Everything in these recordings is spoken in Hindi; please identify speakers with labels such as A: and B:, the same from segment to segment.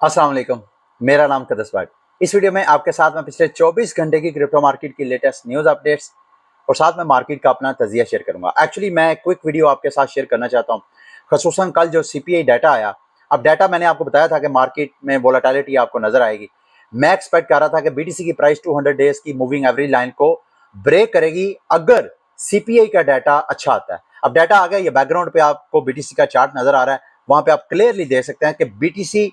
A: अस्सलाम वालेकुम। मेरा नाम कदस भाई। इस वीडियो में आपके साथ मैं पिछले 24 घंटे की क्रिप्टो मार्केट की लेटेस्ट न्यूज़ अपडेट्स और साथ में मार्केट का अपना तजिया शेयर करूंगा। एक्चुअली मैं क्विक वीडियो आपके साथ शेयर करना चाहता हूं, खसूसन कल जो सीपीआई डाटा आया। अब डाटा मैंने आपको बताया था कि मार्केट में वोलेटिलिटी आपको नजर आएगी। मैं एक्सपेक्ट कर रहा था कि बीटीसी की प्राइस 200 डेज की मूविंग एवरेज लाइन को ब्रेक करेगी अगर सीपीआई का डाटा अच्छा आता है। अब डाटा आ गया, ये बैकग्राउंड पे आपको बीटीसी का चार्ट नजर आ रहा है, वहां पे आप क्लियरली देख सकते हैं कि बीटीसी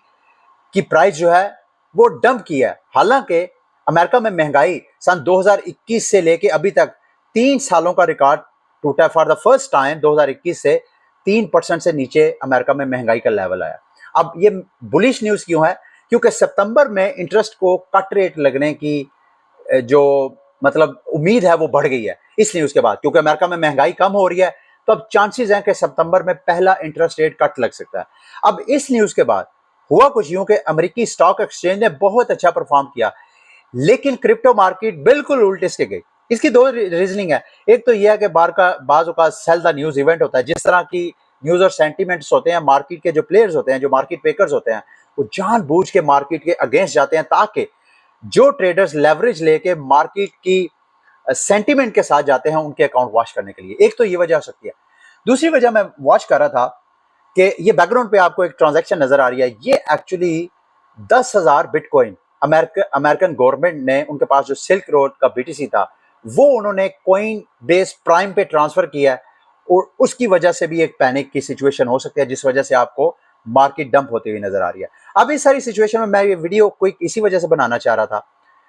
A: की प्राइस जो है वो डंप की है। हालांकि अमेरिका में महंगाई सन 2021 से लेके अभी तक 3 सालों का रिकॉर्ड टूटा है। फॉर द फर्स्ट टाइम 2021 से 3% से नीचे अमेरिका में महंगाई का लेवल आया। अब ये बुलिश न्यूज क्यों है? क्योंकि सितंबर में इंटरेस्ट को कट रेट लगने की जो मतलब उम्मीद है वो बढ़ गई है इस न्यूज के बाद, क्योंकि अमेरिका में महंगाई कम हो रही है। तो अब चांसेस हैं कि सितंबर में पहला इंटरेस्ट रेट कट लग सकता है। अब इस न्यूज के बाद हुआ कुछ यूं कि अमेरिकी स्टॉक एक्सचेंज ने बहुत अच्छा परफॉर्म किया, लेकिन क्रिप्टो मार्केट बिल्कुल उल्टे से गई। इसकी दो रीजनिंग है। एक तो यह है कि बाजू का सेल द न्यूज इवेंट होता है। जिस तरह की न्यूज और सेंटीमेंट्स होते हैं, मार्केट के जो प्लेयर्स होते हैं, जो मार्केट मेकर्स होते हैं, वो जानबूझ के मार्केट के अगेंस्ट जाते हैं ताकि जो ट्रेडर्स लेवरेज लेके मार्केट की सेंटीमेंट के साथ जाते हैं उनके अकाउंट वॉश करने के लिए। एक तो ये वजह हो सकती है। दूसरी वजह मैं वॉच कर रहा था कि ये बैकग्राउंड पे आपको एक ट्रांजैक्शन नजर आ रही है। ये एक्चुअली 10,000 बिटकॉइन अमेरिकन गवर्नमेंट ने, उनके पास जो सिल्क रोड का बीटीसी था वो उन्होंने कॉइन बेस प्राइम पे ट्रांसफर किया है, और उसकी वजह से भी एक पैनिक की सिचुएशन हो सकती है जिस वजह से आपको मार्केट डंप होती हुई नजर आ रही है। अब इस सारी सिचुएशन में मैं ये वीडियो क्विक इसी वजह से बनाना चाह रहा था।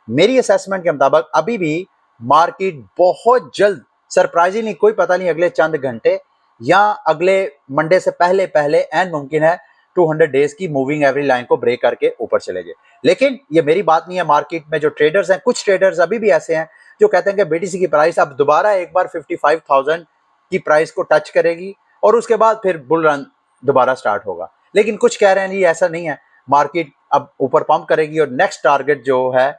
A: मेरी असेसमेंट के मुताबिक अभी भी मार्केट बहुत जल्द, सरप्राइजिंगली, कोई पता नहीं अगले चंद घंटे या अगले मंडे से पहले पहले एंड मुमकिन है 200 डेज की मूविंग एवरेज लाइन को ब्रेक करके ऊपर चले जाए। लेकिन ये मेरी बात नहीं है। मार्केट में जो ट्रेडर्स हैं, कुछ ट्रेडर्स अभी भी ऐसे हैं जो कहते हैं कि बीटीसी की प्राइस अब दोबारा एक बार 55,000 की प्राइस को टच करेगी और उसके बाद फिर बुल रन दोबारा स्टार्ट होगा। लेकिन कुछ कह रहे हैं जी ऐसा नहीं है, मार्केट अब ऊपर पंप करेगी और नेक्स्ट टारगेट जो है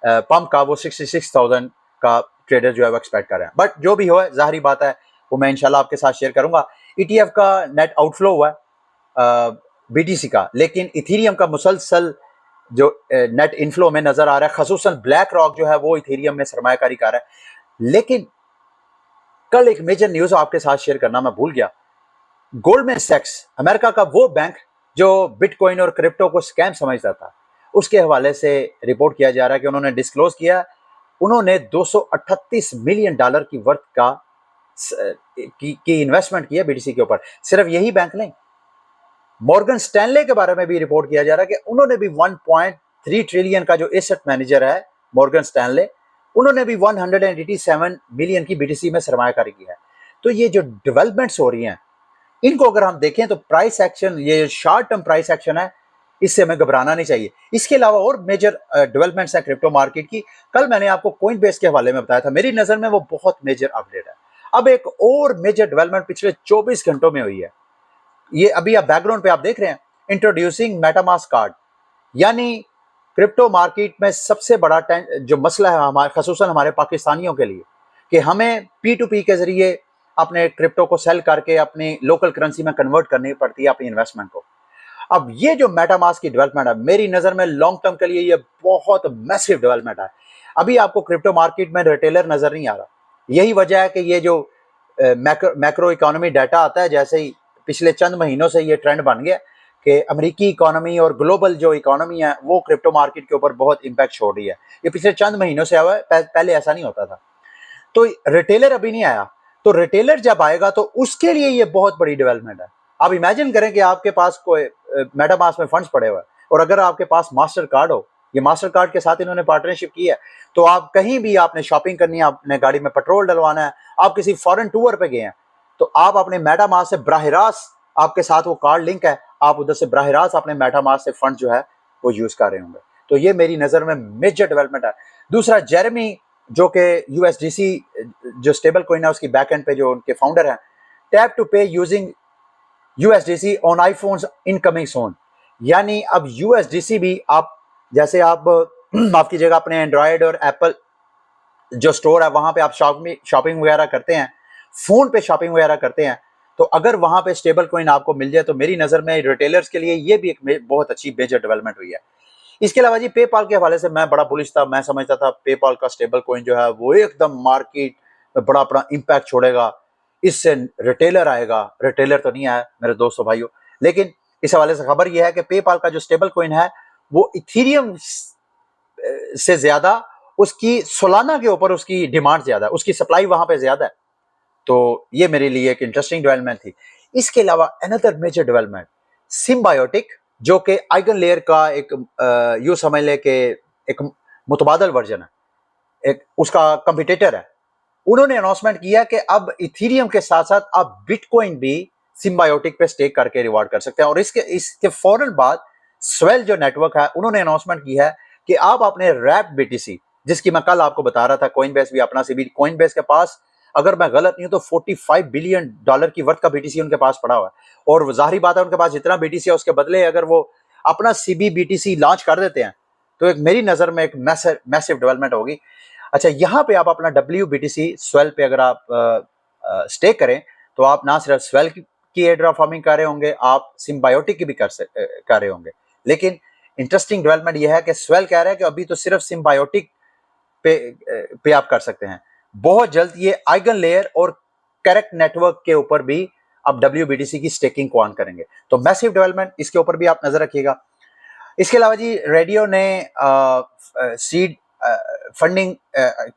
A: पंप का वो 66,000 का ट्रेडर जो है वो एक्सपेक्ट कर रहे हैं। बट जो भी हो, जाहिर बात है वो मैं इंशाल्लाह आपके साथ शेयर करूंगा। ईटीएफ का नेट आउटफ्लो हुआ है बीटीसी का, लेकिन इथेरियम का मुसलसल जो नेट इनफ्लो में नजर आ रहा है। खसूसन ब्लैक रॉक जो है वो इथेरियम में सरमायाकारी कर रहा है। लेकिन कल एक मेजर न्यूज आपके साथ शेयर करना मैं भूल गया। गोल्डमैन सैक्स, अमेरिका का वो बैंक जो बिटकॉइन और क्रिप्टो को स्कैम समझता था, उसके हवाले से रिपोर्ट किया जा रहा है कि उन्होंने डिस्क्लोज किया उन्होंने 238 मिलियन डॉलर की वर्थ का की इन्वेस्टमेंट की है बीटीसी के ऊपर। सिर्फ यही बैंक नहीं, मॉर्गन स्टैनले के बारे में भी रिपोर्ट किया जा रहा है कि उन्होंने भी 1.3 ट्रिलियन का जो एसेट मैनेजर है मॉर्गन स्टैनले, उन्होंने भी 187 मिलियन की बीटीसी में सरमायाकारी की है। तो ये जो डेवलपमेंट्स हो रही हैं, इनको अगर हम देखें तो प्राइस एक्शन, ये शॉर्ट टर्म प्राइस एक्शन है, इससे हमें घबराना नहीं चाहिए। इसके अलावा और मेजर डेवलपमेंट्स हैं क्रिप्टो मार्केट की। कल मैंने आपको कॉइन बेस के हवाले में बताया था, मेरी नजर में वो बहुत मेजर अपडेट है। अब एक और मेजर डेवलपमेंट पिछले 24 घंटों में हुई है। ये अभी आप बैकग्राउंड पे आप देख रहे हैं, इंट्रोड्यूसिंग मेटामास्क कार्ड। यानी क्रिप्टो मार्केट में सबसे बड़ा जो मसला है हमारे, खसूसन हमारे पाकिस्तानियों के लिए, कि हमें P2P के जरिए अपने क्रिप्टो को सेल करके अपनी लोकल करेंसी में कन्वर्ट करनी पड़ती है अपनी इन्वेस्टमेंट को। अब ये जो मेटामास्क की डेवलपमेंट है, मेरी नजर में लॉन्ग टर्म के लिए ये बहुत मैसिव डेवलपमेंट है। अभी आपको क्रिप्टो मार्केट में रिटेलर नजर नहीं आ रहा। यही वजह है कि ये जो मैक्रो इकोनॉमी डाटा आता है, जैसे ही पिछले चंद महीनों से ये ट्रेंड बन गया कि अमेरिकी इकोनॉमी और ग्लोबल जो इकोनॉमी है वो क्रिप्टो मार्केट के ऊपर बहुत इंपैक्ट छोड़ रही है। ये पिछले चंद महीनों से आया है, पहले ऐसा नहीं होता था। तो रिटेलर अभी नहीं आया, तो रिटेलर जब आएगा तो उसके लिए ये बहुत बड़ी डेवलपमेंट है। आप इमेजिन करें कि आपके पास कोई मेटामास्क में फंड्स पड़े हुए हैं और अगर आपके पास मास्टर कार्ड हो, ये मास्टर कार्ड के साथ इन्होंने पार्टनरशिप की है, तो आप कहीं भी आपने शॉपिंग करनी है, आपने गाड़ी में पेट्रोल डलवाना है, आप किसी फॉरेन टूर पे गए हैं, तो आप अपने मेटामास्क से बराह रास्त, आपके साथ वो कार्ड लिंक है, आप उधर से बराह रास्त अपने मेटामास्क से फंड जो है वो यूज कर रहे होंगे। तो ये मेरी नजर में मेजर डेवलपमेंट है। दूसरा, जेरेमी जो कि यूएसडीसी जो स्टेबल कॉइन है उसकी बैक एंड पे जो उनके फाउंडर हैं, tap to pay using USDC on iPhones incoming soon. यानी अब यूएसडीसी भी आप, जैसे आप माफ कीजिएगा, अपने एंड्रॉयड और एप्पल जो स्टोर है वहां पे आप शॉपिंग वगैरह करते हैं, फोन पे शॉपिंग वगैरह करते हैं, तो अगर वहां पे स्टेबल कॉइन आपको मिल जाए तो मेरी नजर में रिटेलर्स के लिए ये भी एक बहुत अच्छी मेजर डेवलपमेंट हुई है। इसके अलावा जी पेपाल के हवाले से मैं बड़ा बुलिश था, मैं समझता था पेपाल का स्टेबल कॉइन जो है वो एकदम मार्केट में बड़ा अपना इम्पैक्ट छोड़ेगा, इससे रिटेलर आएगा। रिटेलर तो नहीं आया मेरे दोस्तों भाइयों, लेकिन इस हवाले से खबर यह है कि पेपाल का जो स्टेबल कॉइन है वो इथीरियम से ज्यादा उसकी सोलाना के ऊपर उसकी डिमांड ज्यादा है, उसकी सप्लाई वहां पे ज्यादा है। तो ये मेरे लिए एक इंटरेस्टिंग डेवलपमेंट थी। इसके अलावा अनदर मेजर डेवलपमेंट सिम्बायोटिक, जो कि आइगन लेयर का एक यूं समझ ले कि एक मुतबादल वर्जन है, एक उसका कंपिटिटर है। उन्होंने अनाउंसमेंट किया कि अब इथीरियम के साथ साथ आप बिटकॉइन भी सिम्बायोटिक पे स्टेक करके रिवार्ड कर सकते हैं। और इसके फौरन बाद स्वेल जो नेटवर्क है उन्होंने अनाउंसमेंट की है कि आप अपने रैप बीटीसी, जिसकी मैं कल आपको बता रहा था, कॉइनबेस भी अपना सीबी, कॉइनबेस के पास अगर मैं गलत नहीं हूं तो $45 बिलियन की वर्थ का बीटीसी उनके पास पड़ा हुआ है। और जाहिर बात है उनके पास जितना बीटीसी है उसके बदले अगर वो अपना सीबी बीटीसी लॉन्च कर देते हैं तो एक मेरी नजर में एक मैसिव डेवलपमेंट होगी। अच्छा, यहाँ पे आप अपना WBTC स्वेल पे अगर आप स्टेक करें तो आप ना सिर्फ स्वेल की एयर फार्मिंग कर रहे होंगे, आप सिम्बायोटिक की भी कर रहे होंगे। लेकिन इंटरेस्टिंग डेवलपमेंट यह है कि स्वेल कह रहा है कि अभी तो सिर्फ सिम्बायोटिक पे आप कर सकते हैं। बहुत जल्द ये आइगन लेयर और करेक्ट नेटवर्क के ऊपर भी आप WBTC की स्टेकिंग को ऑन करेंगे। तो मैसिव डेवलपमेंट, इसके ऊपर भी आप नजर रखिएगा। इसके अलावा जी रेडियो ने सीड फंडिंग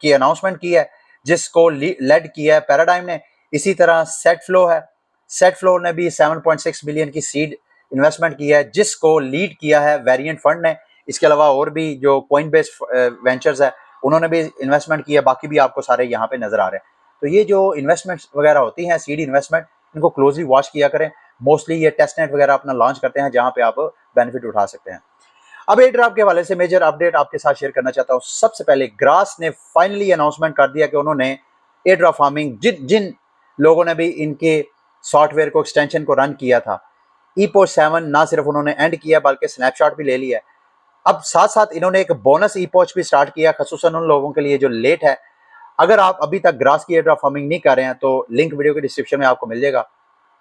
A: की अनाउंसमेंट की है, जिसको लेड किया है पैराडाइम ने। इसी तरह सेट फ्लो है, सेट फ्लो ने भी 7.6 बिलियन की सीड इन्वेस्टमेंट की है, जिसको लीड किया है वेरिएंट फंड ने। इसके अलावा और भी जो कॉइनबेस वेंचर्स है उन्होंने भी इन्वेस्टमेंट की है, बाकी भी आपको सारे यहाँ पे नजर आ रहे हैं। तो ये जो इन्वेस्टमेंट्स वगैरह होती हैं सीड इन्वेस्टमेंट, इनको क्लोजली वॉच किया करें। मोस्टली ये टेस्टनेट वगैरह अपना लॉन्च करते हैं जहाँ पे आप बेनिफिट उठा सकते हैं। अब एयर ड्रॉप के हवाले से मेजर अपडेट आपके साथ शेयर करना चाहता हूँ। सबसे पहले ग्रास ने फाइनली अनाउंसमेंट कर दिया कि उन्होंने एयर ड्रॉप फार्मिंग जिन लोगों ने भी इनके सॉफ्टवेयर को एक्सटेंशन को रन किया था, ईपोच 7 ना सिर्फ उन्होंने एंड किया बल्कि स्नैपशॉट भी ले लिया है। अब साथ साथ इन्होंने एक बोनस ईपोच भी स्टार्ट किया, खसूसन उन लोगों के लिए जो लेट है। अगर आप अभी तक ग्रास की एयर ड्रॉप फार्मिंग नहीं कर रहे हैं तो लिंक वीडियो के डिस्क्रिप्शन में आपको मिल जाएगा।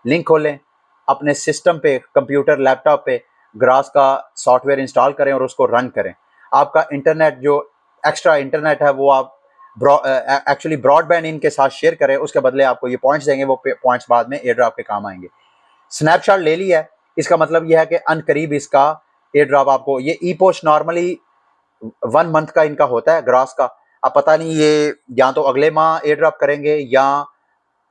A: लिंक खोलें, अपने सिस्टम पे, कंप्यूटर लैपटॉप पे ग्रास का सॉफ्टवेयर इंस्टॉल करें और उसको रन करें। आपका इंटरनेट जो एक्स्ट्रा इंटरनेट है वो आप एक्चुअली ब्रॉडबैंड इनके साथ शेयर करें, उसके बदले आपको ये पॉइंट्स देंगे, वो पॉइंट्स बाद में एयर ड्रॉप के काम आएंगे। स्नैपशॉट ले लिया है, इसका मतलब यह है कि अनकरीब इसका एयर ड्रॉप आपको, ये ईपोच नॉर्मली 1 मंथ का इनका होता है ग्रास का। अब पता नहीं ये या तो अगले माह एयर ड्रॉप करेंगे या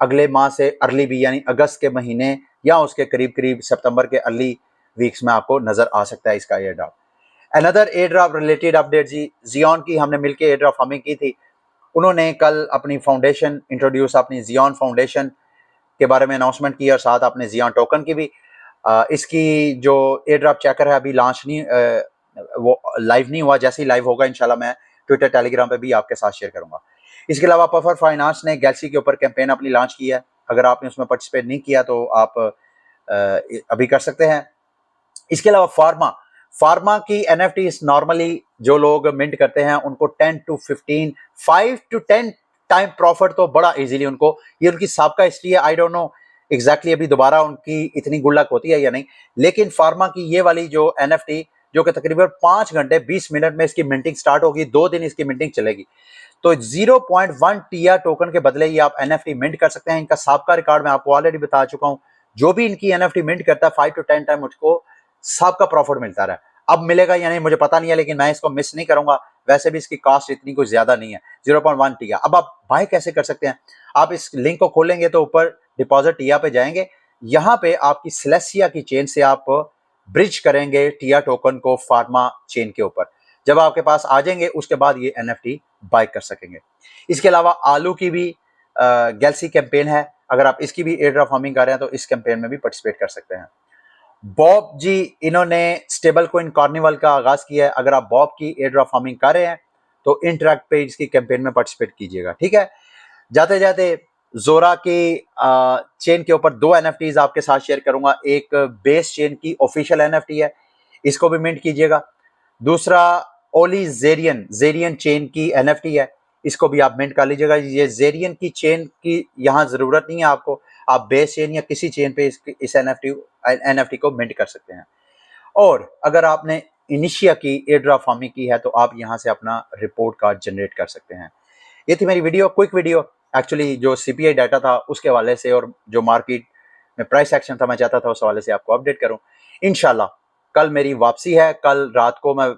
A: अगले माह से अर्ली भी, यानी अगस्त के महीने या उसके करीब करीब सितंबर के अर्ली वीक्स में आपको नजर आ सकता है इसका airdrop. Another airdrop related update जी, जियोन की हमने मिलकर एयर ड्रॉप फार्मिंग की थी। उन्होंने कल अपनी फाउंडेशन इंट्रोड्यूस, अपनी जियोन फाउंडेशन के बारे में अनाउंसमेंट की और साथ अपने जियोन टोकन की भी। इसकी जो एयर ड्रॉप चेकर है अभी लॉन्च नहीं, वो लाइव नहीं हुआ। जैसे ही लाइव होगा इंशाल्लाह मैं ट्विटर टेलीग्राम पे भी आपके साथ शेयर करूंगा। इसके अलावा पफर फाइनेंस ने गैलेक्सी के ऊपर कैंपेन अपनी लॉन्च की है। अगर आपने उसमें पार्टिसिपेट नहीं किया तो आप अभी कर सकते हैं। इसके अलावा फार्मा की एनएफटीज नॉर्मली जो लोग मिंट करते हैं उनको 10 to 15, 5 to 10 टाइम प्रॉफिट तो बड़ा इजीली उनको, ये उनकी सबका हिस्ट्री है। आई डोंट नो एग्जैक्टली अभी दोबारा उनकी इतनी गुड लक होती है या नहीं, लेकिन फार्मा की ये वाली जो एनएफटी जो कि तकरीबन 5 घंटे 20 मिनट में इसकी मिंटिंग स्टार्ट होगी, 2 दिन इसकी मिंटिंग चलेगी। तो 0.1 टीआर टोकन के बदले ये आप एनएफटी मिंट कर सकते हैं। इनका सबका रिकॉर्ड मैं आपको ऑलरेडी बता चुका हूं। जो भी इनकी एनएफटी मिंट करता है 5 to 10 टाइम मुझको सबका प्रॉफिट मिलता रहा है। अब मिलेगा या नहीं मुझे पता नहीं है, लेकिन मैं इसको मिस नहीं करूंगा। वैसे भी इसकी कॉस्ट इतनी कुछ ज्यादा नहीं है, 0.1 टीआ। अब आप बाय कैसे कर सकते हैं? आप इस लिंक को खोलेंगे तो ऊपर डिपॉजिट टीआ पे जाएंगे, यहाँ पे आपकी सेलेसिया की चेन से आप ब्रिज करेंगे टीआ टोकन को फार्मा चेन के ऊपर। जब आपके पास आ जाएंगे उसके बाद ये एनएफटी बाय कर सकेंगे। इसके अलावा आलू की भी गैलेक्सी कैंपेन है, अगर आप इसकी भी एयर ड्रॉप फार्मिंग कर रहे हैं तो इस कैंपेन में भी पार्टिसिपेट कर सकते हैं। बॉब जी, इन्होंने स्टेबल कॉइन कार्निवल का आगाज किया है। अगर आप बॉब की एयर ड्रॉप फार्मिंग कर रहे हैं तो इंटरैक्ट पे इसकी कैंपेन में पार्टिसिपेट कीजिएगा, ठीक है। जाते जाते जोरा की चेन के ऊपर 2 एनएफटीज आपके साथ शेयर करूंगा। एक बेस चेन की ऑफिशियल एनएफटी है, इसको भी मिंट कीजिएगा। दूसरा ओली जेरियन चेन की एनएफटी है, इसको भी आप मिंट कर लीजिएगा। ये जेरियन की चेन की यहाँ जरूरत नहीं है आपको। आप बेस चेन या किसी चेन पे इस एनएफटी को मिंट कर सकते हैं। और अगर आपने इनिशिया की एयर ड्रॉप फार्मिंग की है तो आप यहाँ से अपना रिपोर्ट कार्ड जनरेट कर सकते हैं। ये थी मेरी वीडियो, क्विक वीडियो। एक्चुअली जो सीपीआई डाटा था उसके हवाले से और जो मार्केट में प्राइस एक्शन था, मैं चाहता था उस हवाले से आपको अपडेट करूं। इंशाल्लाह कल मेरी वापसी है। कल रात को मैं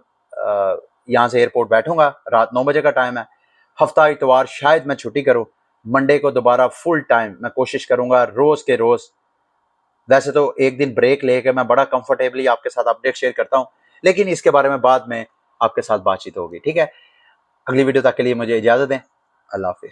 A: यहाँ से एयरपोर्ट बैठूंगा, रात 9 बजे का टाइम है। हफ्ता इतवार शायद मैं छुट्टी करूं, मंडे को दोबारा फुल टाइम मैं कोशिश करूंगा रोज के रोज। वैसे तो एक दिन ब्रेक लेके मैं बड़ा कंफर्टेबली आपके साथ अपडेट शेयर करता हूं, लेकिन इसके बारे में बाद में आपके साथ बातचीत होगी। ठीक है, अगली वीडियो तक के लिए मुझे इजाजत दें। अल्लाह हाफिज।